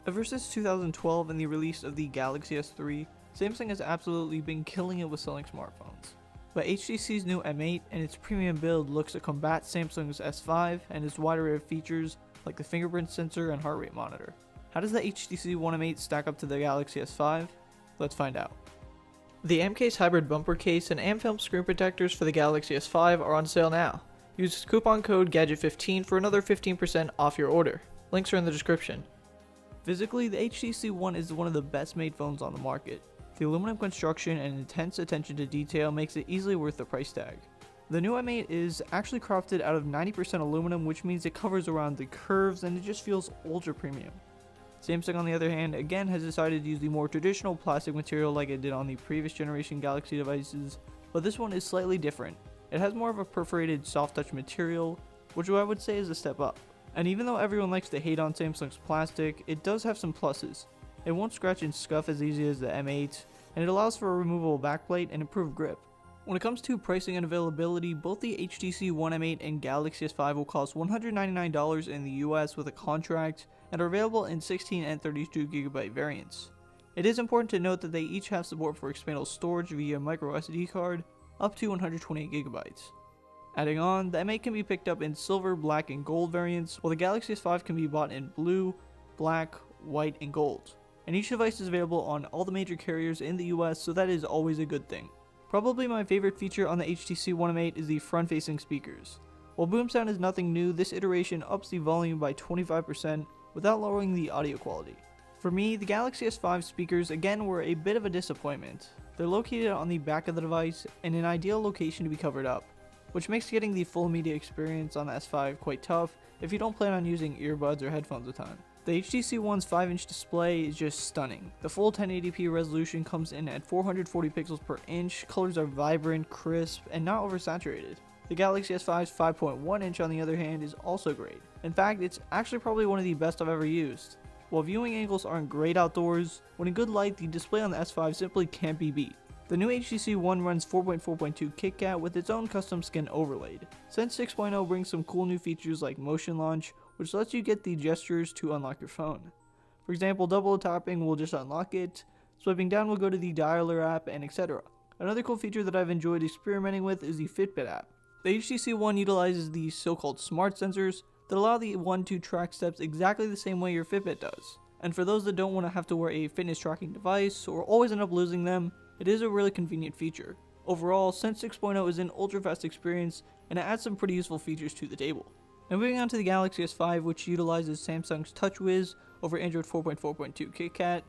Ever since 2012 and the release of the Galaxy S3, Samsung has absolutely been killing it with selling smartphones. But HTC's new M8 and its premium build looks to combat Samsung's S5 and its wide array of features like the fingerprint sensor and heart rate monitor. How does the HTC One M8 stack up to the Galaxy S5? Let's find out. The M-Case hybrid bumper case and AMFilm screen protectors for the Galaxy S5 are on sale now. Use coupon code GadgetGuruHD for another 15% off your order. Links are in the description. Physically, the HTC One is one of the best made phones on the market. The aluminum construction and intense attention to detail makes it easily worth the price tag. The new M8 is actually crafted out of 90% aluminum, which means it covers around the curves and it just feels ultra premium. Samsung, on the other hand, again has decided to use the more traditional plastic material like it did on the previous generation Galaxy devices, but this one is slightly different. It has more of a perforated soft touch material, which I would say is a step up. And even though everyone likes to hate on Samsung's plastic, it does have some pluses. It won't scratch and scuff as easy as the M8, and it allows for a removable backplate and improved grip. When it comes to pricing and availability, both the HTC One M8 and Galaxy S5 will cost $199 in the US with a contract and are available in 16 and 32GB variants. It is important to note that they each have support for expandable storage via microSD card up to 128GB. Adding on, the M8 can be picked up in silver, black, and gold variants, while the Galaxy S5 can be bought in blue, black, white, and gold. And each device is available on all the major carriers in the US, so that is always a good thing. Probably my favorite feature on the HTC One M8 is the front-facing speakers. While boom sound is nothing new, this iteration ups the volume by 25% without lowering the audio quality. For me, the Galaxy S5 speakers again were a bit of a disappointment. They're located on the back of the device in an ideal location to be covered up, which makes getting the full media experience on the S5 quite tough if you don't plan on using earbuds or headphones a ton. The HTC One's 5-inch display is just stunning. The full 1080p resolution comes in at 440 pixels per inch, colors are vibrant, crisp, and not oversaturated. The Galaxy S5's 5.1 inch on the other hand is also great. In fact, it's actually probably one of the best I've ever used. While viewing angles aren't great outdoors, when in good light the display on the S5 simply can't be beat. The new HTC One runs 4.4.2 KitKat with its own custom skin overlaid. Sense 6.0 brings some cool new features like motion launch, which lets you get the gestures to unlock your phone. For example, double tapping will just unlock it, swiping down will go to the dialer app, and etc. Another cool feature that I've enjoyed experimenting with is the Fitbit app. The HTC One utilizes the so-called smart sensors that allow the One to track steps exactly the same way your Fitbit does. And for those that don't want to have to wear a fitness tracking device or always end up losing them, it is a really convenient feature. Overall, Sense 6.0 is an ultra-fast experience and it adds some pretty useful features to the table. Now moving on to the Galaxy S5, which utilizes Samsung's TouchWiz over Android 4.4.2 KitKat.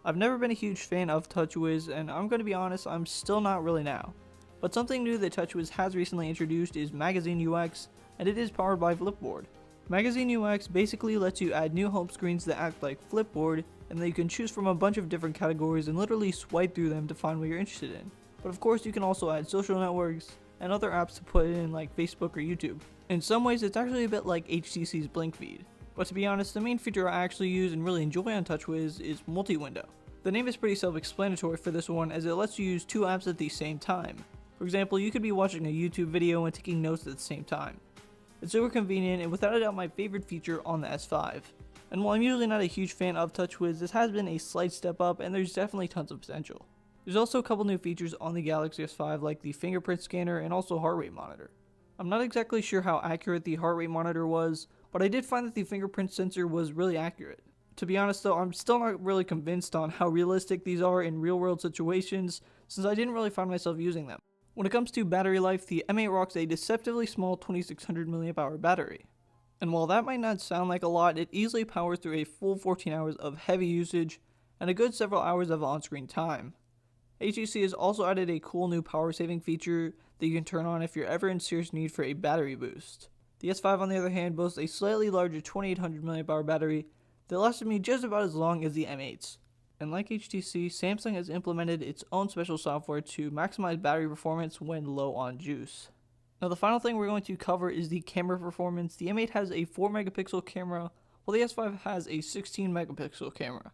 I've never been a huge fan of TouchWiz, and I'm going to be honest, I'm still not really now. But something new that TouchWiz has recently introduced is Magazine UX, and it is powered by Flipboard. Magazine UX basically lets you add new home screens that act like Flipboard, and that you can choose from a bunch of different categories and literally swipe through them to find what you're interested in. But of course, you can also add social networks and other apps to put in like Facebook or YouTube. In some ways, it's actually a bit like HTC's Blink feed. But to be honest, the main feature I actually use and really enjoy on TouchWiz is multi-window. The name is pretty self-explanatory for this one, as it lets you use two apps at the same time. For example, you could be watching a YouTube video and taking notes at the same time. It's super convenient and without a doubt my favorite feature on the S5. And while I'm usually not a huge fan of TouchWiz, this has been a slight step up and there's definitely tons of potential. There's also a couple new features on the Galaxy S5 like the fingerprint scanner and also heart rate monitor. I'm not exactly sure how accurate the heart rate monitor was, but I did find that the fingerprint sensor was really accurate. To be honest though, I'm still not really convinced on how realistic these are in real world situations, since I didn't really find myself using them. When it comes to battery life, the M8 rocks a deceptively small 2600 mAh battery. And while that might not sound like a lot, it easily powers through a full 14 hours of heavy usage and a good several hours of on-screen time. HTC has also added a cool new power saving feature that you can turn on if you're ever in serious need for a battery boost. The S5 on the other hand boasts a slightly larger 2800 mAh battery that lasted me just about as long as the M8's. And like HTC, Samsung has implemented its own special software to maximize battery performance when low on juice. Now the final thing we're going to cover is the camera performance. The M8 has a 4 megapixel camera, while the S5 has a 16 megapixel camera.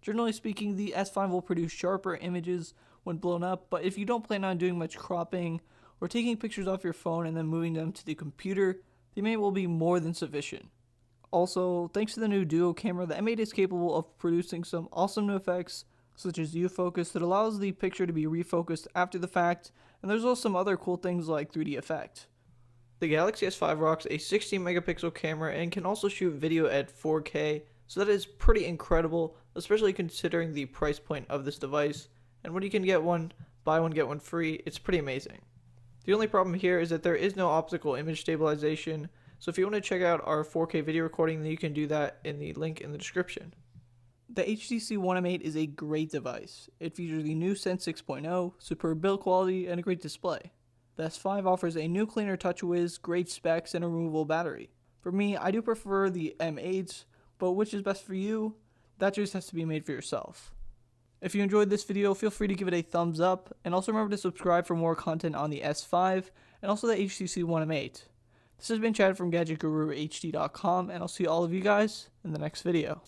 Generally speaking, the S5 will produce sharper images when blown up, but if you don't plan on doing much cropping or taking pictures off your phone and then moving them to the computer, the M8 will be more than sufficient. Also, thanks to the new duo camera, the M8 is capable of producing some awesome new effects, such as U-focus that allows the picture to be refocused after the fact, and there's also some other cool things like 3D effect. The Galaxy S5 rocks a 16 megapixel camera and can also shoot video at 4K, so that is pretty incredible, especially considering the price point of this device, and when you can get one, buy one get one free, it's pretty amazing. The only problem here is that there is no optical image stabilization, so if you want to check out our 4K video recording, then you can do that in the link in the description. The HTC One M8 is a great device. It features the new Sense 6.0, superb build quality, and a great display. The S5 offers a new cleaner TouchWiz, great specs, and a removable battery. For me, I do prefer the M8s, but which is best for you? That choice has to be made for yourself. If you enjoyed this video, feel free to give it a thumbs up, and also remember to subscribe for more content on the S5, and also the HTC One M8. This has been Chad from GadgetGuruHD.com, and I'll see all of you guys in the next video.